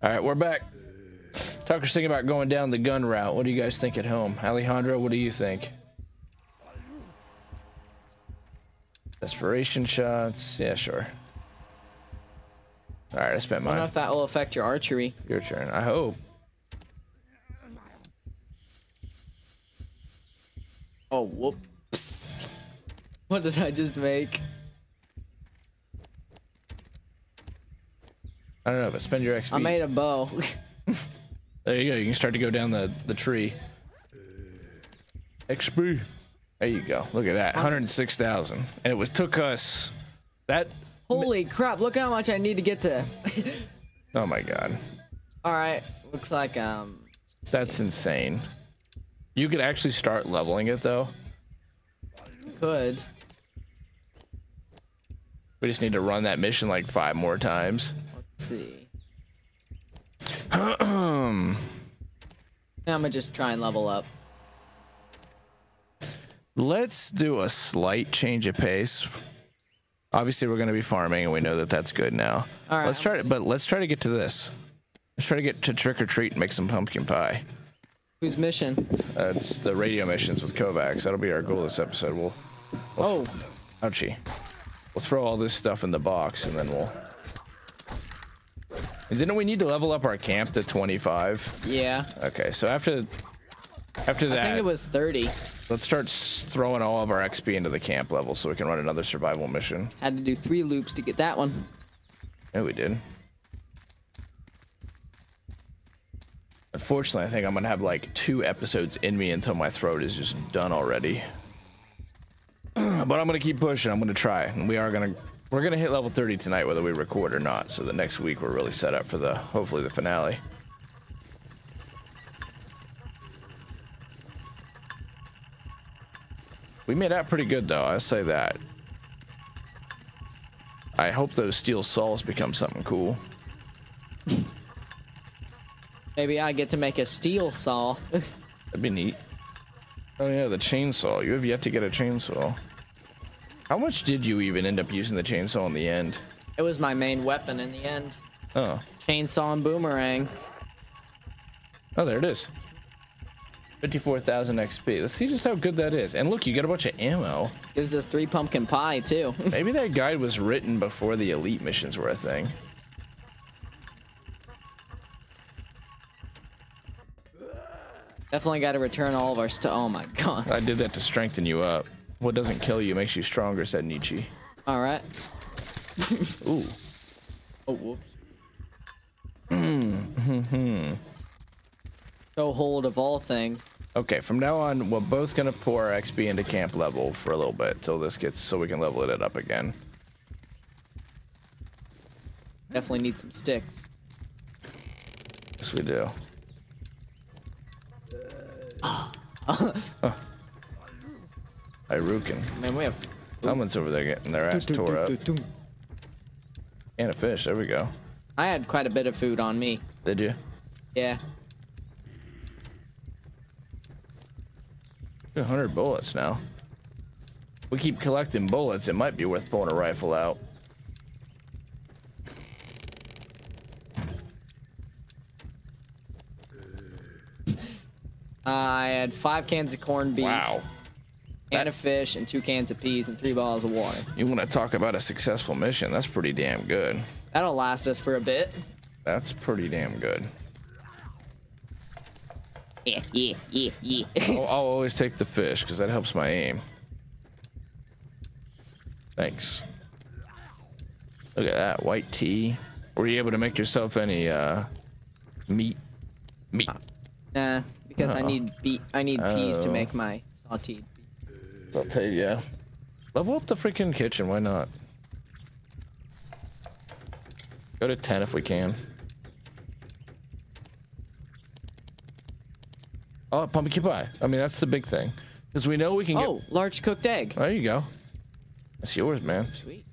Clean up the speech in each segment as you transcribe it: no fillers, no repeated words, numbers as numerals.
All right, we're back. Tucker's thinking about going down the gun route. What do you guys think at home? Alejandro, what do you think? Desperation shots. Yeah, sure. All right, I spent I mine. don't know if that will affect your archery. Your turn. I hope. Oh, whoops. What did I just make? I don't know, but spend your XP. I made a bow. There you go. You can start to go down the tree. XP. There you go. Look at that. 106,000. And it took us that. Holy crap, look how much I need to get to. Oh my god. All right, looks like That's insane. You could actually start leveling it though. could. We just need to run that mission like 5 more times. Let's see. I'm gonna just try and level up. Let's do a slight change of pace. Obviously, we're going to be farming, and we know that that's good now. All right. Let's try it, but let's try to get to this. Let's try to get to Trick or Treat and make some pumpkin pie. Whose mission? It's the radio missions with Kovacs. That'll be our goal this episode. We'll Oh, ouchie. We'll throw all this stuff in the box, and then we'll. And didn't we need to level up our camp to 25? yeah. Okay, so after that, I think it was 30. let's start throwing all of our XP into the camp level so we can run another survival mission. Had to do 3 loops to get that one. Yeah, we did. Unfortunately, I think I'm gonna have like 2 episodes in me until my throat is just done already. But I'm gonna keep pushing. I'm gonna try, and we're gonna hit level 30 tonight, whether we record or not. So the next week we're really set up for hopefully the finale. We made out pretty good though. I say that. I hope those steel saws become something cool. Maybe I get to make a steel saw. That'd be neat. Oh yeah, the chainsaw. You have yet to get a chainsaw. How much did you even end up using the chainsaw in the end? It was my main weapon in the end. Oh. Chainsaw and boomerang. Oh, there it is. 54,000 XP. Let's see just how good that is. And look, you get a bunch of ammo. Gives us 3 pumpkin pie too. Maybe that guide was written before the elite missions were a thing. Definitely got to return all of our stuff. Oh my god. I did that to strengthen you up. What doesn't kill you makes you stronger, said Nietzsche. All right. Ooh. Oh, whoops. Go hold of all things. Okay, from now on, we're both gonna pour our XP into camp level for a little bit till this gets so we can level it up again. Definitely need some sticks. Yes, we do. Irukin. Man, we have. Someone's over there getting their ass tore up. And a fish. There we go. I had quite a bit of food on me. Did you? Yeah. 200 bullets now. We keep collecting bullets. It might be worth pulling a rifle out. I had 5 cans of corned beef. Wow. Can of fish and 2 cans of peas and 3 bottles of water. You want to talk about a successful mission? That's pretty damn good. That'll last us for a bit. That's pretty damn good. Yeah. I'll always take the fish because that helps my aim. Thanks. Look at that white tea. Were you able to make yourself any meat? Nah, because I need peas to Oh. make my sauteed. I'll tell you, yeah. Level up the freaking kitchen. Why not? Go to 10 if we can. Oh, pumpkin pie. I mean, that's the big thing. Because we know we can Oh, large cooked egg. There you go. That's yours, man. Sweet.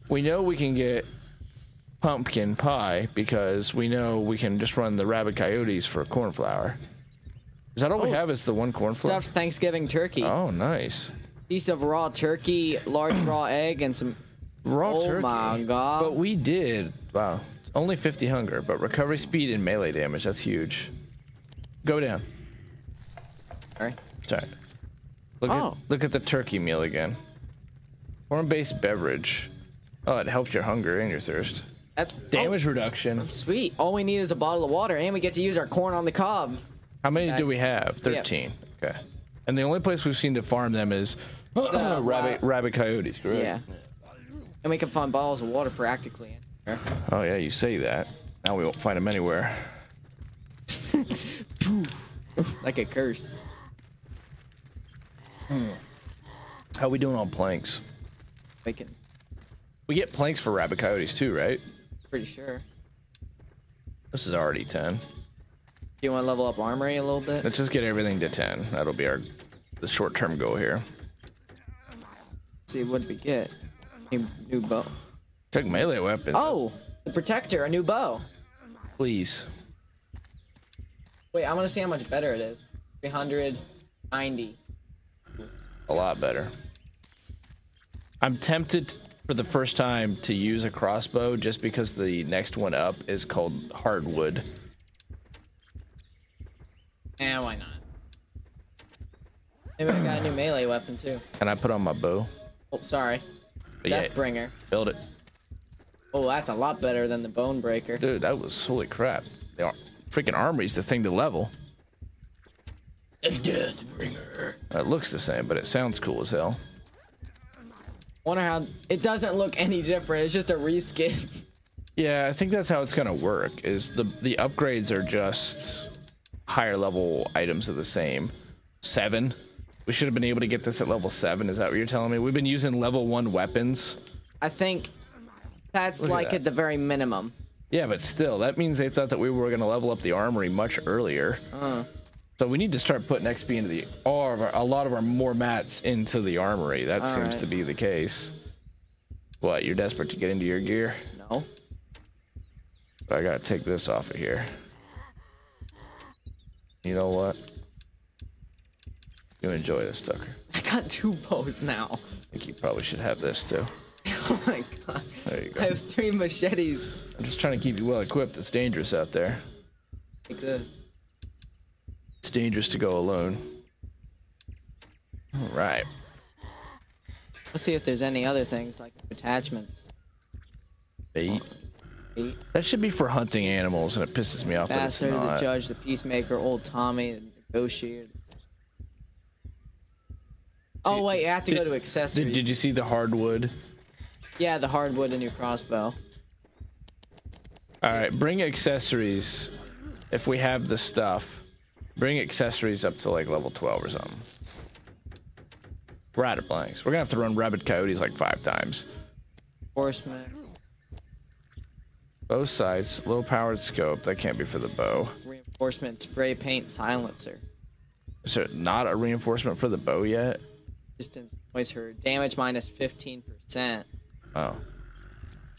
We know we can get pumpkin pie because we know we can just run the rabbit coyotes for cornflower. Is that all we have is the one cornflower? Stuffed Thanksgiving turkey. Oh, nice. Piece of raw turkey, large raw egg, and some Raw oh turkey. my god. But we did. Wow. Only 50 hunger, but recovery speed and melee damage. That's huge. Go down. Sorry. Sorry. Look at the turkey meal again. Corn-based beverage. Oh, it helps your hunger and your thirst. That's Damage reduction. sweet. All we need is a bottle of water, and we get to use our corn on the cob. How many do we have? 13. Okay. And the only place we've seen to farm them is rabbit coyotes, correct? Yeah. And we can find bottles of water practically anywhere. Oh yeah, you say that. Now we won't find them anywhere. Like a curse. How we doing on planks? We can. We get planks for rabbit coyotes too, right? Pretty sure. This is already 10. Do you want to level up armory a little bit? Let's just get everything to 10. That'll be the short-term goal here. Let's see, what did we get? New bow. Check melee weapons. Oh, the protector, a new bow. Please. Wait, I want to see how much better it is. 390. A lot better. I'm tempted for the first time to use a crossbow just because the next one up is called hardwood. Why not? Maybe I got a new melee weapon too. Can I put on my bow? Oh, sorry. But yeah, Deathbringer. build it. Oh, that's a lot better than the Bone Breaker. Dude, that was holy crap. The freaking armory's the thing to level. Deathbringer. It looks the same, but it sounds cool as hell. Wonder how it doesn't look any different. It's just a reskin. Yeah, I think that's how it's gonna work. Is the upgrades are just higher level items of the same. 7. We should have been able to get this at level 7. Is that what you're telling me? We've been using level 1 weapons. I think that's Look at like that. at the very minimum. Yeah, but still, that means they thought that we were gonna level up the armory much earlier. So we need to start putting XP into a lot of our more mats into the armory. That seems to be the case. What, you're desperate to get into your gear? No. I gotta take this off of here. You know what? You enjoy this, Tucker. I got 2 bows now. I think you probably should have this too. Oh my god. There you go. I have 3 machetes. I'm just trying to keep you well equipped. It's dangerous out there. Like this. It's dangerous to go alone. All right. Let's see if there's any other things like attachments. Bait. Bait. That should be for hunting animals, and it pisses me off that it's Bastard, the not. judge, the peacemaker, old Tommy, the negotiator. Oh wait, I have to go to accessories. Did you see the hardwood? Yeah, the hardwood and your crossbow. All right, bring accessories. If we have the stuff, bring accessories up to like level 12 or something. We're out of blanks. We're gonna have to run rabbit coyotes like 5 times. Horseman. Both sides, low powered scope. That can't be for the bow. Reinforcement spray paint silencer. Is there not a reinforcement for the bow yet? Distance noise heard. Damage minus 15%. Oh,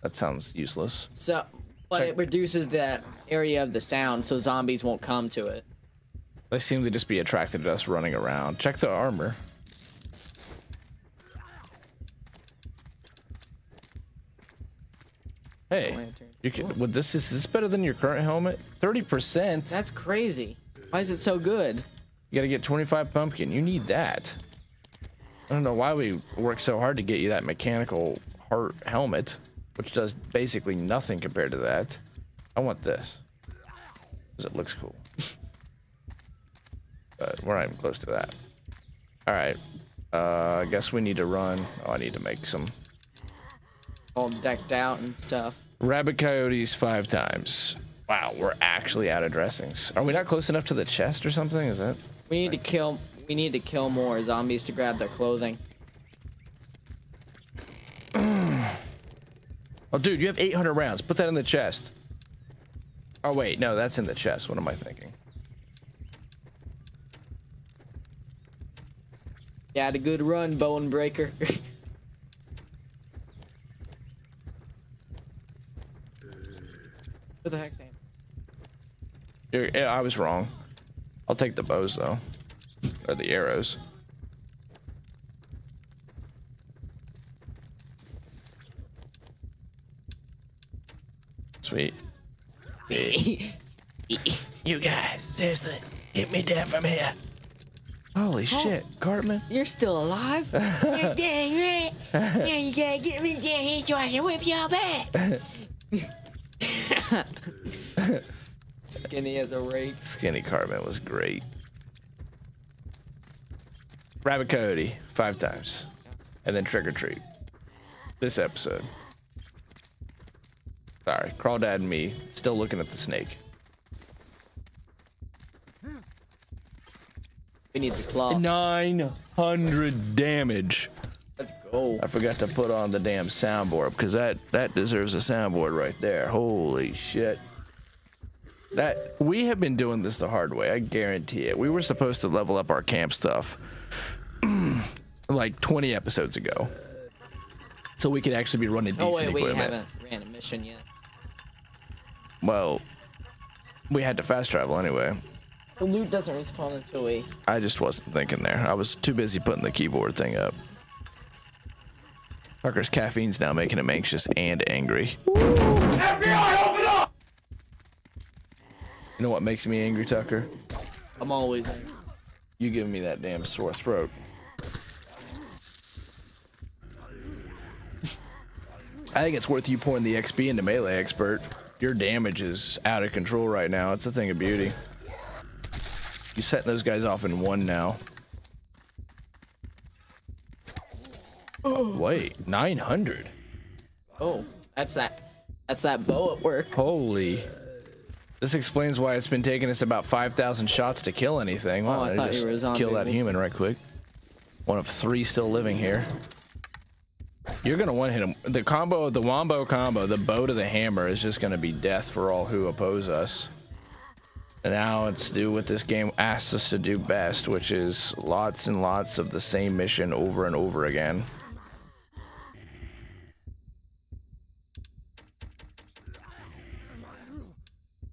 that sounds useless. So, but Check. it reduces the area of the sound, so zombies won't come to it. They seem to just be attracted to us running around. Check the armor. Hey, you can. Would is this better than your current helmet? 30%. That's crazy. Why is it so good? You gotta get 25 pumpkin. You need that. I don't know why we work so hard to get you that mechanical heart helmet, which does basically nothing compared to that. I want this because it looks cool. But we're not even close to that. All right. I guess we need to run. Oh, I need to make some All decked out and stuff. rabbit coyotes 5 times. Wow, we're actually out of dressings. Are we not close enough to the chest or something? Is that? We need to kill. We need to kill more zombies to grab their clothing. Oh, dude, you have 800 rounds. Put that in the chest. Oh, wait. No, that's in the chest. What am I thinking? You had a good run, Bone Breaker. What the heck's name? Yeah, I was wrong. I'll take the bows, though. Or the arrows. Sweet. You guys, seriously, hit me down from here. Holy shit, Cartman. You're still alive? You're dang right. Now you gotta get me down here so I can whip y'all back. Skinny as a rake. Skinny Cartman was great. Rabbit Coyote, 5 times. And then Trick or Treat. This episode. Sorry, Crawdad and me, still looking at the snake. We need the claw. 900 damage. Let's go. I forgot to put on the damn soundboard because that deserves a soundboard right there. Holy shit. That we have been doing this the hard way, I guarantee it. We were supposed to level up our camp stuff like 20 episodes ago. So we could actually be running decent Oh wait, we equipment. haven't ran a mission yet. Well, we had to fast travel anyway. The loot doesn't respawn until we... I just wasn't thinking there. I was too busy putting the keyboard thing up. Tucker's caffeine's now making him anxious and angry. FBI, open up! You know what makes me angry, Tucker? I'm always angry. You giving me that damn sore throat. I think it's worth you pouring the XP into Melee Expert. Your damage is out of control right now. It's a thing of beauty. You're setting those guys off in 1 now. Wait, 900? Oh, that's that bow at work. Holy. This explains why it's been taking us about 5,000 shots to kill anything. Well, I thought you were a zombie. Kill that human right quick. One of 3 still living here. You're gonna one hit him. The combo, the Wombo combo, the bow to the hammer is just gonna be death for all who oppose us. And now let's do what this game asks us to do best, which is lots and lots of the same mission over and over again.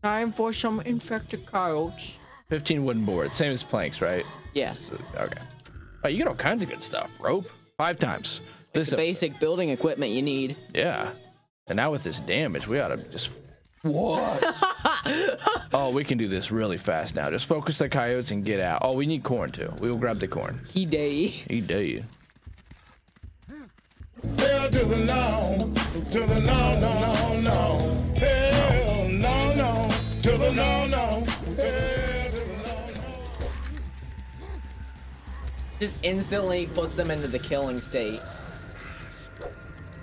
Time for some infected coyotes. 15 wooden boards, same as planks, right? Yeah. So, okay. Oh, you get all kinds of good stuff. Rope, 5 times. Like the basic building equipment you need. Yeah. And now with this damage, we ought to just... What? Oh, we can do this really fast now. Just focus the coyotes and get out. Oh, we need corn too. We will grab the corn. He day. He day. Hell to the no, to the no, no, no, no. Hell no, no, to the no, no. Hell to the no, no. Just instantly puts them into the killing state.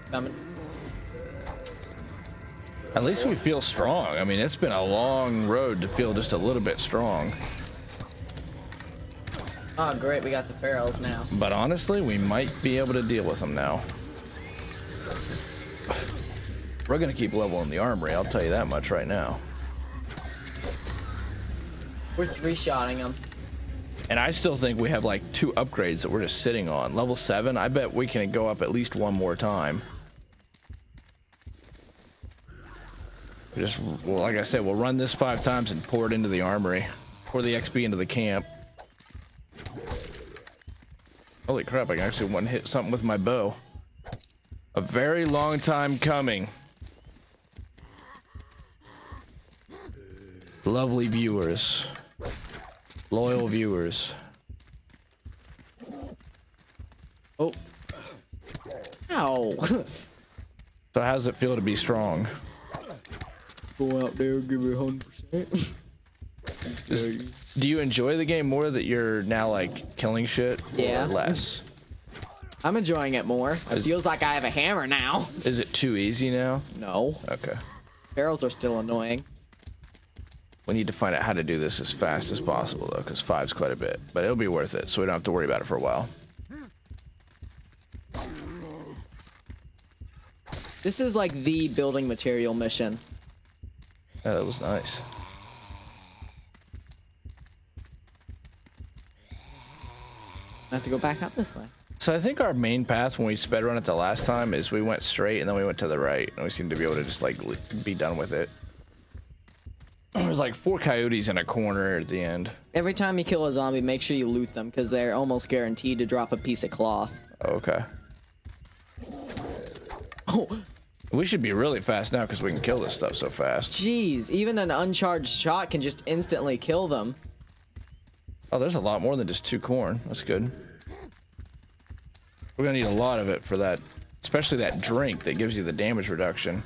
Coming. At least we feel strong. I mean, it's been a long road to feel just a little bit strong. Oh, great. We got the pharaohs now. But honestly, we might be able to deal with them now. We're going to keep leveling the armory. I'll tell you that much right now. We're 3-shotting them. And I still think we have like 2 upgrades that we're just sitting on. Level 7, I bet we can go up at least 1 more time. Just, well, like I said, we'll run this 5 times and pour it into the armory. Pour the XP into the camp. Holy crap, I can actually one hit something with my bow. A very long time coming. Lovely viewers. Loyal viewers. Oh. Ow. So how's it feel to be strong? Go out there, give it 100%. Do you enjoy the game more that you're now like killing shit? Yeah. Or less? I'm enjoying it more. It feels like I have a hammer now. Is it too easy now? No. Okay. Pharaohs are still annoying. We need to find out how to do this as fast as possible though, because 5's quite a bit. But it'll be worth it, so we don't have to worry about it for a while. This is like the building material mission. Yeah, that was nice. I have to go back up this way. So I think our main path when we sped run it the last time is we went straight and then we went to the right, and we seem to be able to just like be done with it. There's like 4 coyotes in a corner at the end. Every time you kill a zombie, make sure you loot them because they're almost guaranteed to drop a piece of cloth. Okay. Oh, We should be really fast now because we can kill this stuff so fast. Jeez, even an uncharged shot can just instantly kill them. Oh, there's a lot more than just 2 corn. That's good. We're gonna need a lot of it for that, especially that drink that gives you the damage reduction.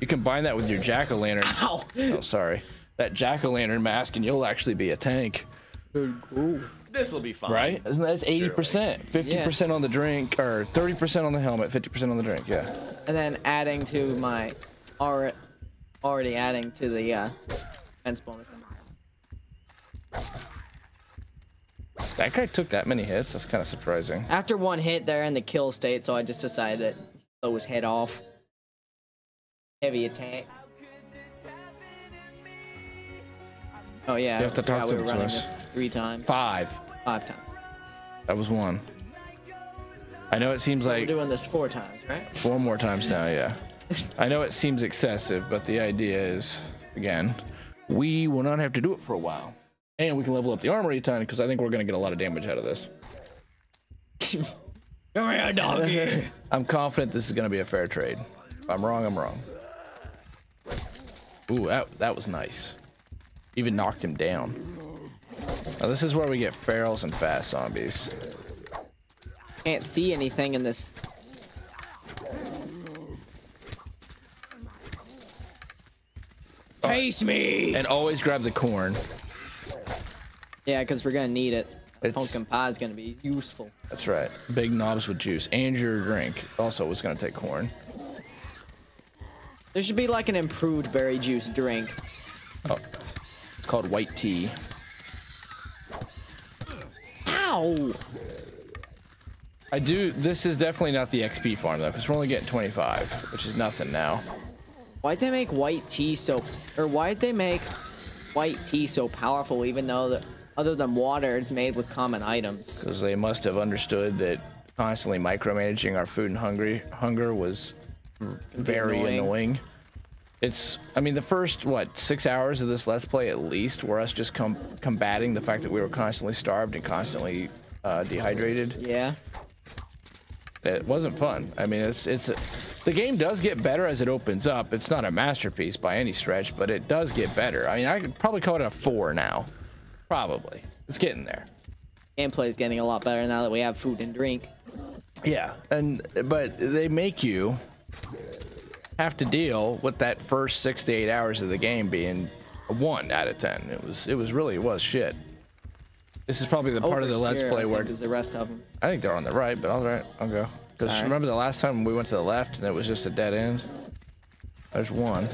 You combine that with your jack-o'-lantern. Ow! Oh, sorry. That jack-o'-lantern mask, and you'll actually be a tank. This will be fine. Right? Isn't that 80%? 50% on the drink, or 30% on the helmet, 50% on the drink, yeah. And then adding to my already adding to the defense bonus. That guy took that many hits. That's kind of surprising. After 1 hit, they're in the kill state, so I just decided to blow his head off. Heavy attack. Oh yeah, You have to talk we to were him running twice. this 3 times. 5. 5 times. That was 1. I know it seems So like we're doing this 4 times, right? 4 more times now, yeah. I know it seems excessive, but the idea is, again, we will not have to do it for a while. And we can level up the armory a ton because I think we're going to get a lot of damage out of this. Oh yeah, doggy. I'm confident this is going to be a fair trade. If I'm wrong, I'm wrong. Ooh, that was nice. Even knocked him down. Now this is where we get ferals and fast zombies. Can't see anything in this. Face me! And always grab the corn. Yeah, because we're gonna need it. It's- Pumpkin pie is gonna be useful. That's right. Big knobs with juice. And your drink also was going to take corn. There should be like an improved berry juice drink. Oh, it's called white tea. Ow! This is definitely not the XP farm though, because we're only getting 25, which is nothing now. Why'd they make white tea so, or why'd they make white tea so powerful even though that other than water, it's made with common items? Because they must have understood that constantly micromanaging our food and hunger was very annoying. I mean, the first, what, 6 hours of this Let's Play at least were us just combating the fact that we were constantly starved and constantly dehydrated. Yeah. It wasn't fun. I mean, the game does get better as it opens up. It's not a masterpiece by any stretch, but it does get better. I mean, I could probably call it a 4 now. Probably. It's getting there. Gameplay is getting a lot better now that we have food and drink. Yeah, but they make you have to deal with that first 6 to 8 hours of the game being a 1 out of 10. It was shit. This is probably the part of the Let's Play where is the rest of them. I think they're on the right, but all right, I'll go. Because remember the last time we went to the left and it was just a dead end? There's 1.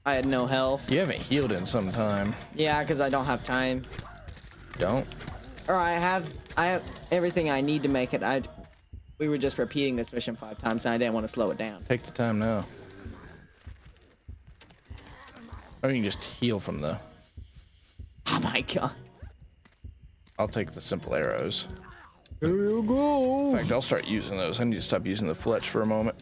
I had no health. You haven't healed in some time. Yeah, because I don't have time. Don't? Or I have everything I need to make it. We were just repeating this mission 5 times and I didn't want to slow it down. Take the time now. Or you can just heal from the... Oh my god. I'll take the simple arrows. Here you go. In fact, I'll start using those. I need to stop using the fletch for a moment.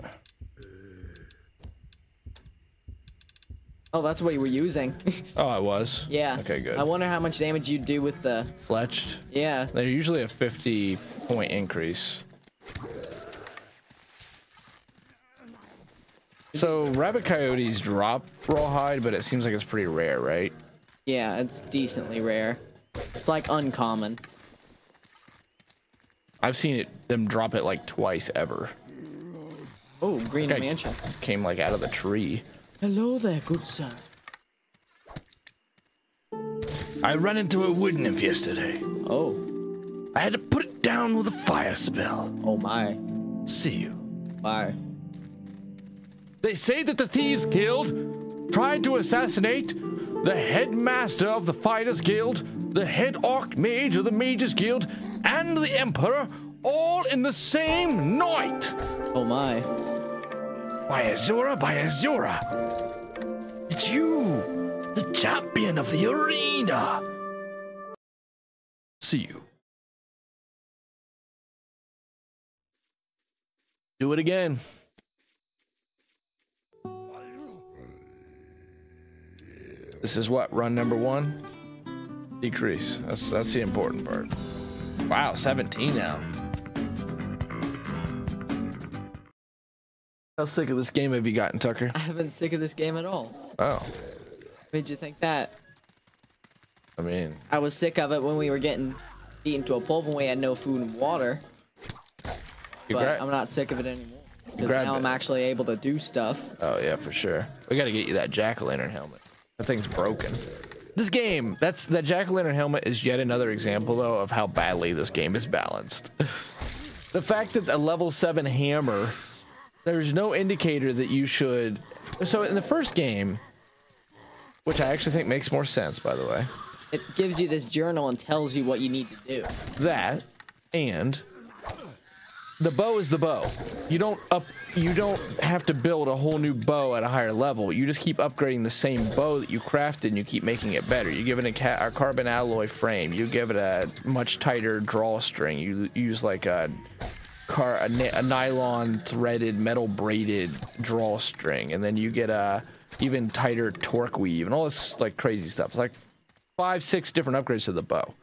Oh, that's what you were using. Oh, I was? Yeah. Okay, good. I wonder how much damage you do with the... Fletched? Yeah. They're usually a 50-point increase. So, rabbit coyotes drop rawhide, but it seems like it's pretty rare, right? Yeah, it's decently rare. It's like uncommon. I've seen them drop it like twice ever. Oh, green Okay. mansion. Came like out of the tree. Hello there, good sir. I ran into a wood nymph yesterday. Oh. I had to put it down with a fire spell. Oh my. See you. Bye. They say that the Thieves Guild tried to assassinate the headmaster of the Fighters Guild, the head Archmage of the Mages Guild, and the Emperor, all in the same night. Oh my. By Azura, by Azura. It's you, the champion of the arena. See you. Do it again. This is what, run number 1? Decrease. That's the important part. Wow, 17 now. How sick of this game have you gotten, Tucker? I haven't been sick of this game at all. Oh, Made you think that? I mean, I was sick of it when we were getting beaten to a pulp and we had no food and water. But I'm not sick of it anymore. Because now I'm actually able to do stuff. Oh yeah, for sure. We got to get you that jack-o'-lantern helmet. That thing's broken. This game, that jack-o'-lantern helmet is yet another example though of how badly this game is balanced. The fact that a level 7 hammer, there's no indicator that you should. So in the first game, which I actually think makes more sense, by the way. It gives you this journal and tells you what you need to do. That, and the bow is the bow. You don't have to build a whole new bow at a higher level. You just keep upgrading the same bow that you crafted and you keep making it better. You give it a carbon alloy frame. You give it a much tighter drawstring. You use like a nylon threaded metal braided drawstring, and then you get a even tighter torque weave and all this like crazy stuff. It's like 5-6 different upgrades to the bow.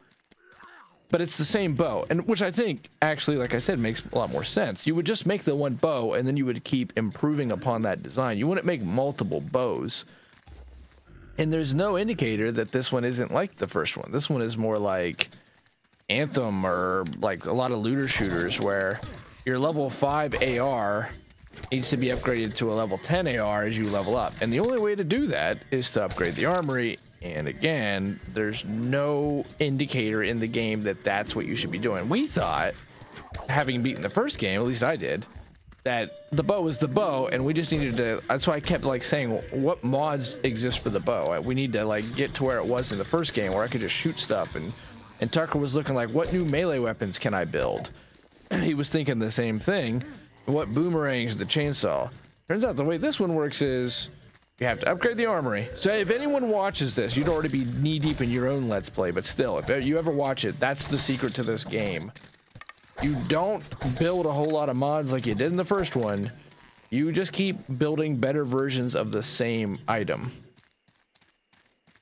But it's the same bow, and which I think actually, like I said, makes a lot more sense. You would just make the one bow and then you would keep improving upon that design. You wouldn't make multiple bows. And there's no indicator that this one isn't like the first one. This one is more like Anthem or like a lot of looter shooters where your level 5 AR needs to be upgraded to a level 10 AR as you level up. And the only way to do that is to upgrade the armory. And again, there's no indicator in the game that that's what you should be doing. We thought, having beaten the first game, at least I did, that the bow was the bow, and we just needed to. That's why I kept like saying, what mods exist for the bow? We need to like get to where it was in the first game, where I could just shoot stuff. And Tucker was looking like, what new melee weapons can I build? He was thinking the same thing. What boomerangs, the chainsaw? Turns out the way this one works is, you have to upgrade the armory. So if anyone watches this, you'd already be knee deep in your own Let's Play, but still, if you ever watch it, that's the secret to this game. You don't build a whole lot of mods like you did in the first one. You just keep building better versions of the same item.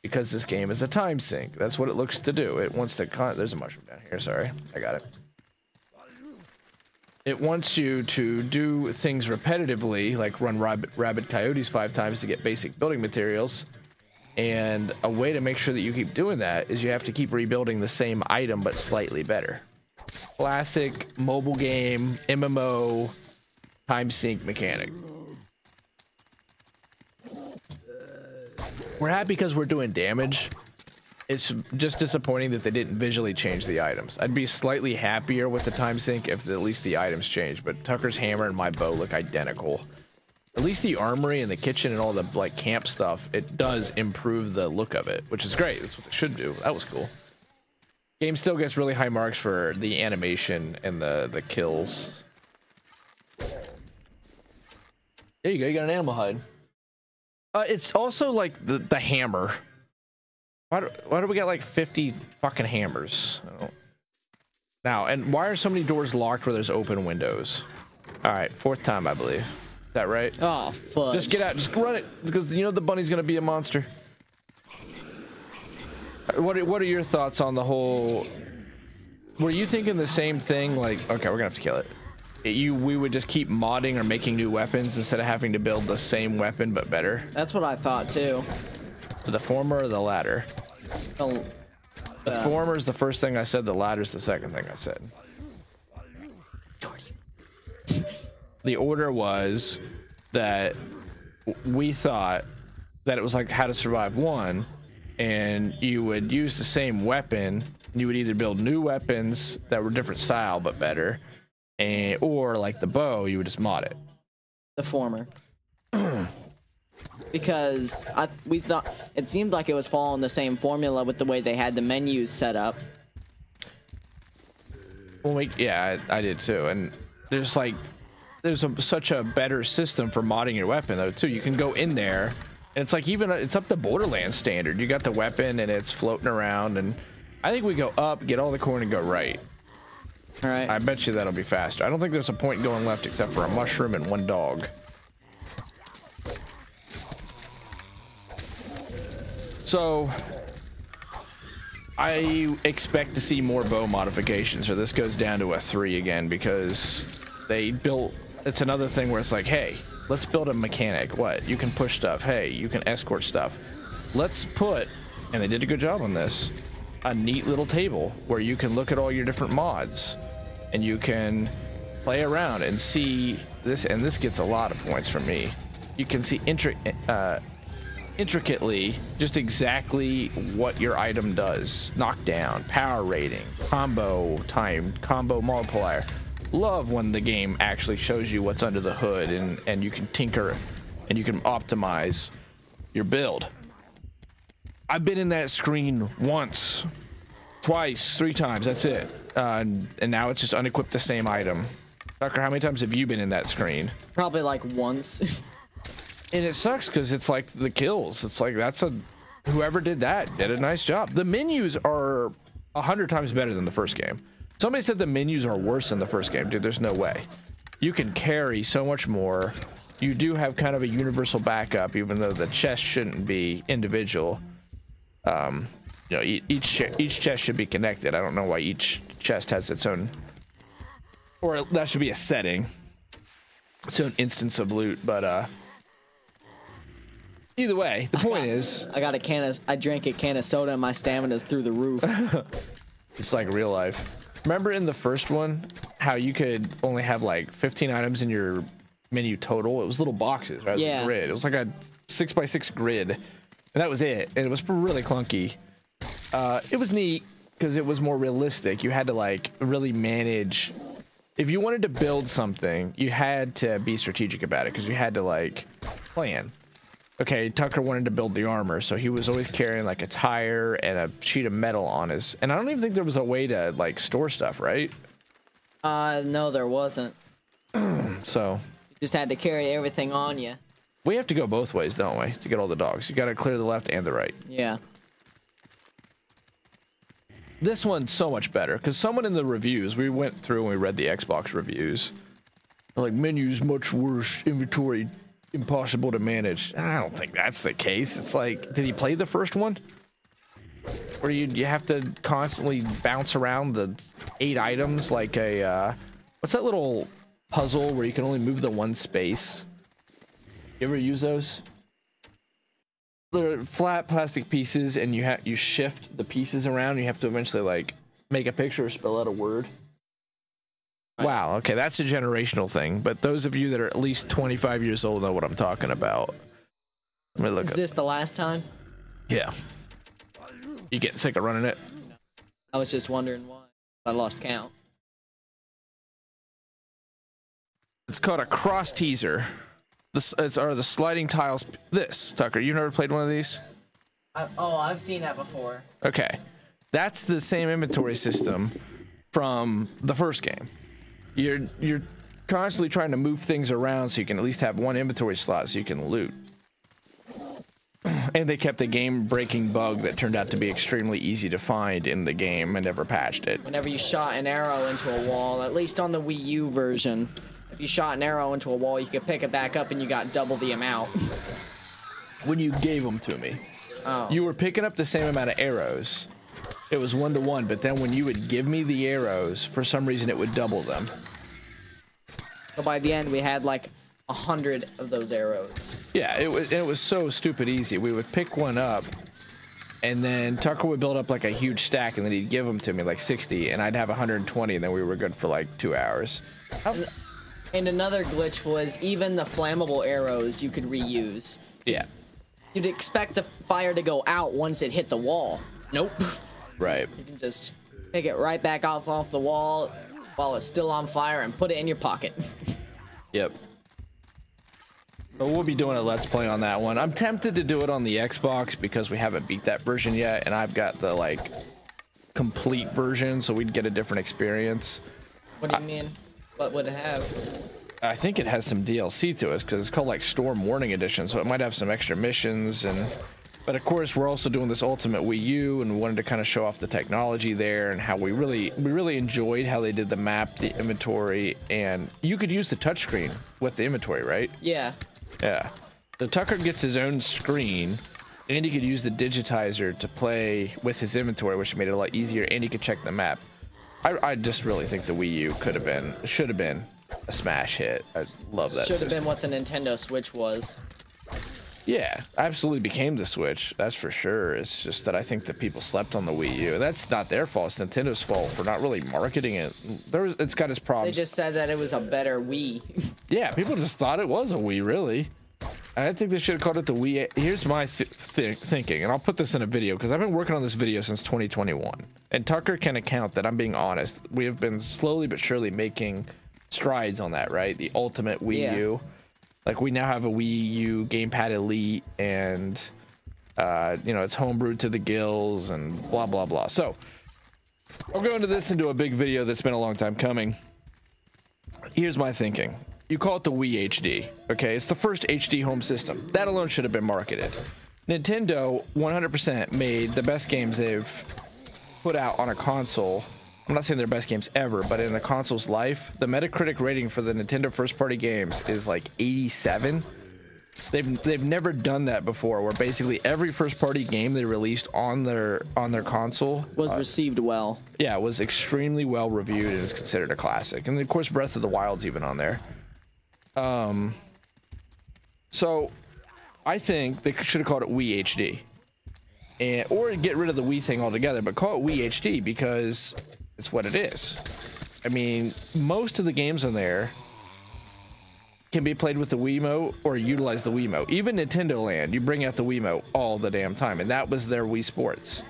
Because this game is a time sink. That's what it looks to do. It wants to, there's a mushroom down here, sorry. I got it. It wants you to do things repetitively, like run rabid coyotes 5 times to get basic building materials. And a way to make sure that you keep doing that is you have to keep rebuilding the same item, but slightly better. Classic mobile game, MMO, time sink mechanic. We're happy because we're doing damage. It's just disappointing that they didn't visually change the items. I'd be slightly happier with the time sink if at least the items changed, but Tucker's hammer and my bow look identical. At least the armory and the kitchen and all the like camp stuff, it does improve the look of it, which is great. That's what they should do. That was cool. Game still gets really high marks for the animation and the kills. There you go, you got an animal hide. It's also like the hammer. Why do we got like 50 fucking hammers? Now, and why are so many doors locked where there's open windows? All right, 4th time, I believe. Is that right? Oh, fuck. Just get out, just run it, because you know the bunny's gonna be a monster. What are your thoughts on the whole? Were you thinking the same thing? Like, okay, we're gonna have to kill it. We would just keep modding or making new weapons instead of having to build the same weapon but better. That's what I thought too. The former or the latter? The former is the first thing I said. The latter is the second thing I said. The order was that we thought that it was like How to Survive 1, and you would use the same weapon. You would either build new weapons that were different style but better, or like the bow, you would just mod it. The former. Because we thought it seemed like it was following the same formula with the way they had the menus set up. Well, yeah, I did too. And there's such a better system for modding your weapon though too. You can go in there, and it's like it's up to Borderlands standard. You got the weapon and it's floating around, and I think we go up, get all the corn, and go right. All right. I bet you that'll be faster. I don't think there's a point in going left except for a mushroom and 1 dog. So I expect to see more bow modifications, or this goes down to a 3 again, because they built, it's another thing where it's like, hey, Let's build a mechanic. What? You can push stuff. Hey, you can escort stuff. Let's put, and they did a good job on this, a neat little table where you can look at all your different mods and you can play around and see this, and this gets a lot of points from me. You can see intricately just exactly what your item does. Knockdown, power rating, combo time, combo multiplier. Love when the game actually shows you what's under the hood, and you can tinker and you can optimize your build. I've been in that screen once, twice, 3 times. That's it. And now it's just unequip the same item. Tucker, how many times have you been in that screen? Probably like once. And it sucks because it's like the kills. It's like whoever did that did a nice job. The menus are 100 times better than the first game. Somebody said the menus are worse than the first game. Dude, there's no way. You can carry so much more. You do have kind of a universal backup, even though the chest shouldn't be individual. You know, each chest should be connected. I don't know why each chest has its own, or that should be a setting, its own instance of loot. But either way, the point is, I drank a can of soda and my stamina's through the roof. It's like real life. Remember in the first one how you could only have like 15 items in your menu total? It was little boxes, right? Yeah. It was a grid. It was like a 6x6 grid, and that was it. And it was really clunky. It was neat because it was more realistic. You had to like really manage. If you wanted to build something, you had to be strategic about it because you had to like plan. Okay, Tucker wanted to build the armor, so he was always carrying like a tire and a sheet of metal on his. And I don't even think there was a way to like store stuff, right? No, there wasn't. So You just had to carry everything on you. we have to go both ways, don't we, to get all the dogs? You got to clear the left and the right. Yeah. This one's so much better because someone in the reviews, we went through and we read the Xbox reviews. They're like, menus much worse, inventory impossible to manage. I don't think that's the case. It's like, did he play the first one? Where you have to constantly bounce around the 8 items like a what's that little puzzle where you can only move the one space? You ever use those? They're flat plastic pieces and you shift the pieces around. You have to eventually like make a picture or spell out a word. Wow, okay, that's a generational thing, but those of you that are at least 25 years old know what I'm talking about. Let me look. Is this the last time? Yeah. You getting sick of running it? I was just wondering why. I lost count. It's called a cross teaser. The sliding tiles. This, Tucker, you never played one of these? I've seen that before. Okay. That's the same inventory system from the first game. You're constantly trying to move things around so you can at least have one inventory slot so you can loot. And they kept a game-breaking bug that turned out to be extremely easy to find in the game and never patched it. Whenever you shot an arrow into a wall, at least on the Wii U version, if you shot an arrow into a wall, you could pick it back up and you got double the amount. When you gave them to me, Oh. you were picking up the same amount of arrows. It was 1-to-1, but then when you would give me the arrows, for some reason it would double them. So by the end, we had like 100 of those arrows. Yeah, it was so stupid easy. We would pick one up, and then Tucker would build up like a huge stack, and then he'd give them to me like 60, and I'd have 120, and then we were good for like 2 hours. And another glitch was even the flammable arrows you could reuse. Yeah. You'd expect the fire to go out once it hit the wall. Nope. Right. You can just pick it right back off the wall while it's still on fire and put it in your pocket. Yep. But we'll be doing a Let's Play on that one. I'm tempted to do it on the Xbox because we haven't beat that version yet, and I've got the like complete version, so we'd get a different experience. What do you mean? What would it have? I think it has some DLC to it because it's called like Storm Warning Edition, so it might have some extra missions. But of course, we're also doing this Ultimate Wii U, and we wanted to kind of show off the technology there and how we really enjoyed how they did the map, the inventory, and you could use the touchscreen with the inventory, right? Yeah. Yeah. So Tucker gets his own screen, and he could use the digitizer to play with his inventory, which made it a lot easier, and he could check the map. I just really think the Wii U should have been a smash hit. I love that. Should have been what the Nintendo Switch was. Yeah, absolutely became the Switch. That's for sure. It's just that I think that people slept on the Wii U. That's not their fault. It's Nintendo's fault for not really marketing it. It's got its problems. They just said that it was a better Wii. Yeah, people just thought it was a Wii, really. And I think they should have called it the Wii. Here's my thinking, and I'll put this in a video because I've been working on this video since 2021. And Tucker can account that I'm being honest. We have been slowly but surely making strides on that, right? The ultimate Wii U. Like, we now have a Wii U Gamepad Elite, and, you know, it's homebrewed to the gills and blah, blah, blah. So, I'll go into a big video that's been a long time coming. Here's my thinking. You call it the Wii HD, okay? It's the first HD home system. That alone should have been marketed. Nintendo 100% made the best games they've put out on a console. I'm not saying they're best games ever, but in a console's life, the Metacritic rating for the Nintendo first-party games is like 87. They've never done that before, where basically every first-party game they released on their console was received well. Yeah, it was extremely well reviewed and is considered a classic. And of course, Breath of the Wild's even on there. So I think they should have called it Wii HD, or get rid of the Wii thing altogether, but call it Wii HD because it's what it is. I mean, most of the games on there can be played with the Wiimote or utilize the Wiimote. Even Nintendo Land, you bring out the Wiimote all the damn time, and that was their Wii Sports.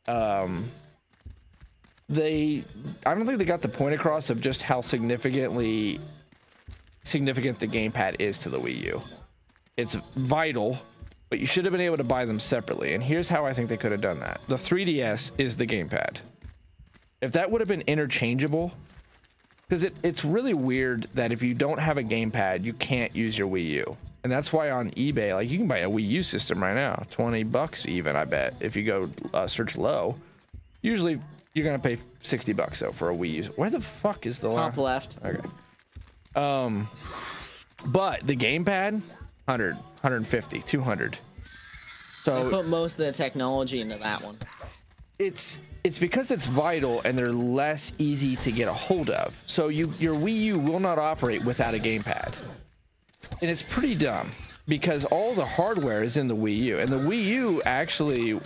I don't think they got the point across of just how significant the gamepad is to the Wii U. It's vital, but you should have been able to buy them separately. And here's how I think they could have done that. The 3DS is the gamepad. If that would have been interchangeable, because it's really weird that if you don't have a gamepad, you can't use your Wii U. And that's why on eBay, like, you can buy a Wii U system right now, 20 bucks even, I bet, if you go search low. Usually you're gonna pay 60 bucks though for a Wii U. Where the fuck is the top left? Okay. But the gamepad, 100, 150, 200. So they put most of the technology into that one. It's because it's vital and they're less easy to get a hold of. So your Wii U will not operate without a gamepad. And it's pretty dumb because all the hardware is in the Wii U, and the Wii U actually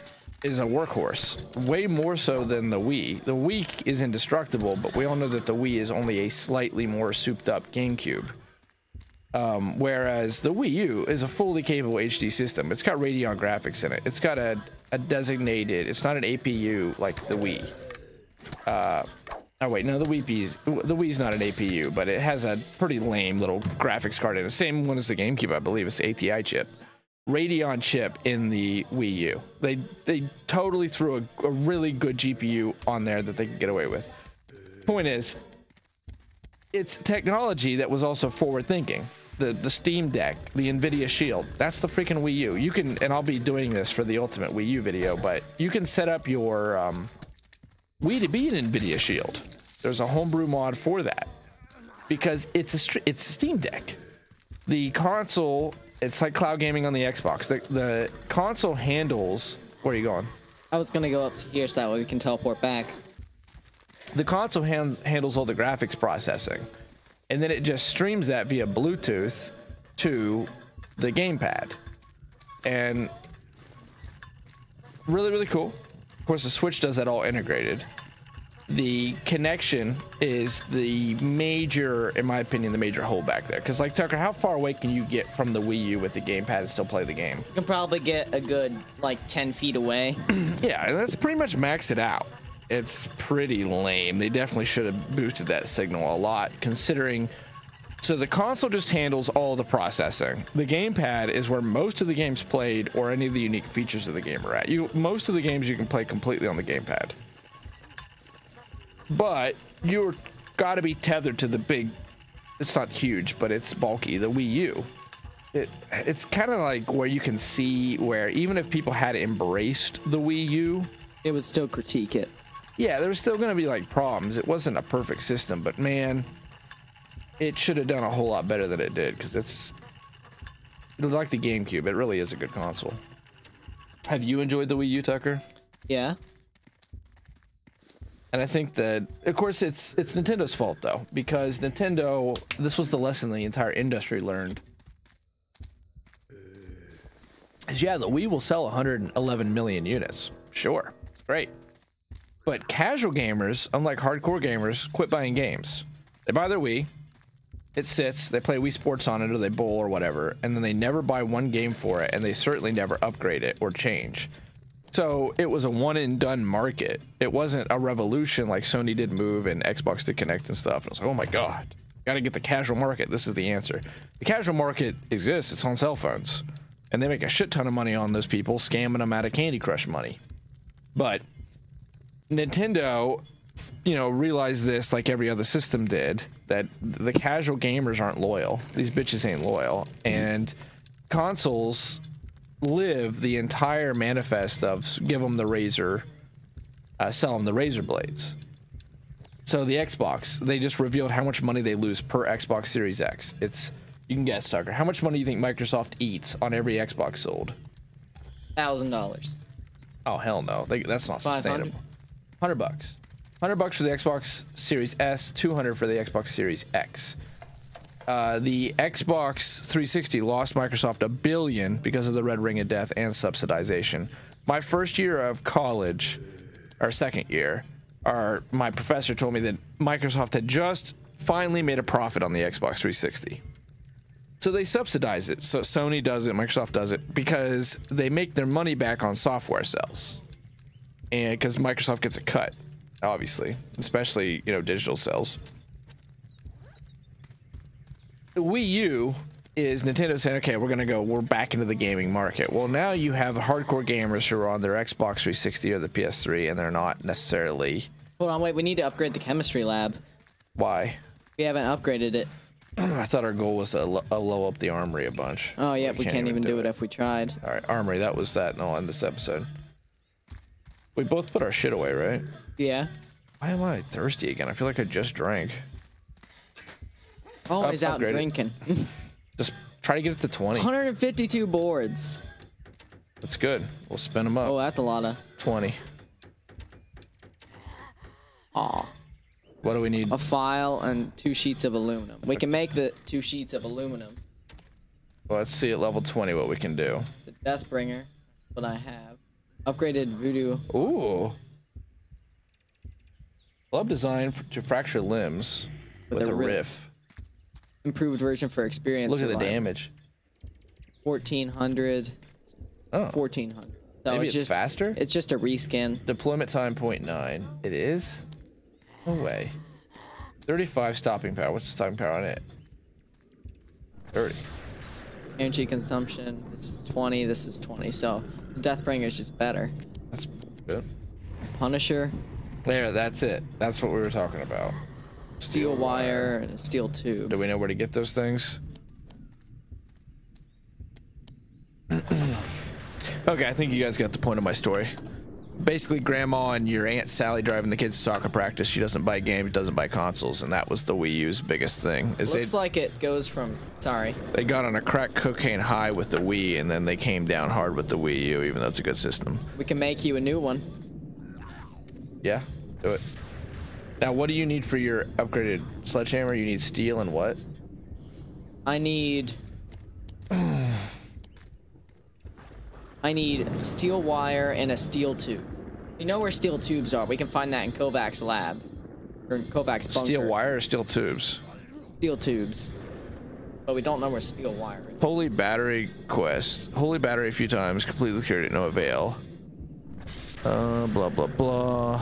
is a workhorse, way more so than the Wii. The Wii is indestructible, but we all know that the Wii is only a slightly more souped up GameCube. Whereas the Wii U is a fully capable HD system. It's got Radeon graphics in it. It's got a designated, it's not an APU like the Wii. Oh wait, no, the Wii's not an APU, but it has a pretty lame little graphics card in it. Same one as the GameCube, I believe. It's the ATI chip. Radeon chip in the Wii U. They totally threw a really good GPU on there that they could get away with. Point is, it's technology that was also forward thinking. The Steam Deck, the NVIDIA Shield, that's the freaking Wii U. You can, and I'll be doing this for the ultimate Wii U video, but you can set up your Wii to be an NVIDIA Shield. There's a homebrew mod for that because it's a Steam Deck. The console, it's like cloud gaming on the Xbox. The console handles, where are you going? I was gonna go up to here so that way we can teleport back. The console handles all the graphics processing, and then it just streams that via Bluetooth to the gamepad. And really, really cool. Of course, the Switch does that all integrated. The connection is the major, in my opinion, the major holdback there. Because, like, Tucker, how far away can you get from the Wii U with the gamepad and still play the game? You can probably get a good, like, 10 feet away. Yeah, and that's pretty much maxed it out. It's pretty lame. They definitely should have boosted that signal a lot, considering... So the console just handles all the processing. The gamepad is where most of the games played, or any of the unique features of the game are at. Most of the games you can play completely on the gamepad. But you're got to be tethered to the big... It's not huge, but it's bulky, the Wii U. It's kind of like where you can see where even if people had embraced the Wii U... It would still critique it. Yeah, there was still going to be, like, problems. It wasn't a perfect system, but, man, it should have done a whole lot better than it did, because it's like the GameCube. It really is a good console. Have you enjoyed the Wii U, Tucker? Yeah. And I think that, of course, it's Nintendo's fault though, because Nintendo, this was the lesson the entire industry learned. Is yeah, the Wii will sell 111 million units. Sure, great. But casual gamers, unlike hardcore gamers, quit buying games. They buy their Wii, it sits, they play Wii Sports on it, or they bowl or whatever, and then they never buy one game for it, and they certainly never upgrade it or change. So it was a one and done market. It wasn't a revolution like Sony did Move and Xbox did Connect and stuff. And it's like, oh my God, gotta get the casual market. This is the answer. The casual market exists. It's on cell phones. And they make a shit ton of money on those people, scamming them out of Candy Crush money. But Nintendo, you know, realized this like every other system did, that the casual gamers aren't loyal. These bitches ain't loyal. And consoles live the entire manifest of give them the razor, sell them the razor blades. So the Xbox, they just revealed how much money they lose per Xbox Series X. It's, you can guess, Tucker, how much money do you think Microsoft eats on every Xbox sold? $1,000. Oh hell no, that's not sustainable. $100. $100 for the Xbox Series S, $200 for the Xbox Series X. The Xbox 360 lost Microsoft $1 billion because of the Red Ring of Death and subsidization. My first year of college, or second year, my professor told me that Microsoft had just finally made a profit on the Xbox 360. So they subsidize it. So Sony does it, Microsoft does it, because they make their money back on software sales. And because Microsoft gets a cut, obviously, especially, you know, digital sales. The Wii U is Nintendo saying, okay, we're back into the gaming market. Well, now you have hardcore gamers who are on their Xbox 360 or the PS3, and they're not necessarily... Hold on, wait, we need to upgrade the chemistry lab. Why? We haven't upgraded it. I thought our goal was to low up the armory a bunch. Oh, yeah, we can't even do it if we tried. All right, armory, that was that, and I'll end this episode. We both put our shit away, right? Yeah. Why am I thirsty again? I feel like I just drank. Always out drinking. Just try to get it to 20. 152 boards. That's good. We'll spin them up. Oh, that's a lot of... 20. Aw. What do we need? A file and 2 sheets of aluminum. We can make the 2 sheets of aluminum. Well, let's see at level 20 what we can do. The Deathbringer, what I have. Upgraded Voodoo. Ooh. Club design to fracture limbs with a riff. Improved version for experience. Look at the damage. 1400. Oh. 1400. So Maybe it's just faster? It's just a reskin. Deployment time 0.9. It is? No way. 35 stopping power. What's the stopping power on it? 30. Energy consumption. This is 20. This is 20. So the Deathbringer is just better. That's good. Punisher. There, that's it. That's what we were talking about. Steel wire and a steel tube. Do we know where to get those things? Okay, I think you guys got the point of my story. Basically, Grandma and your Aunt Sally driving the kids to soccer practice. She doesn't buy games, doesn't buy consoles, and that was the Wii U's biggest thing. Looks like it goes from... Sorry. They got on a crack cocaine high with the Wii, and then they came down hard with the Wii U, even though it's a good system. We can make you a new one. Yeah, do it. Now, what do you need for your upgraded sledgehammer? You need steel and what? I need steel wire and a steel tube. You know where steel tubes are. We can find that in Kovac's lab. Or in Kovac's bunker. Steel wire or steel tubes? Steel tubes. But we don't know where steel wire is. Holy battery quest. Holy battery a few times. Completely cured it. No avail. Blah, blah, blah.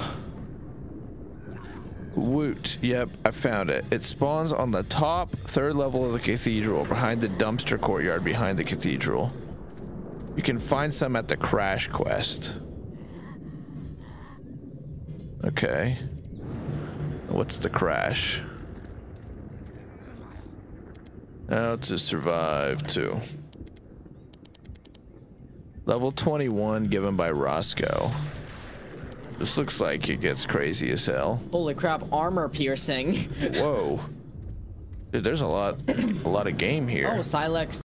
Woot. Yep, I found it. It spawns on the top 3rd level of the cathedral, behind the dumpster courtyard behind the cathedral. You can find some at the crash quest. Okay. What's the crash? How to survive too. Level 21 given by Roscoe. This looks like it gets crazy as hell. Holy crap, armor piercing. Whoa. Dude, there's a lot of game here. Oh, Silex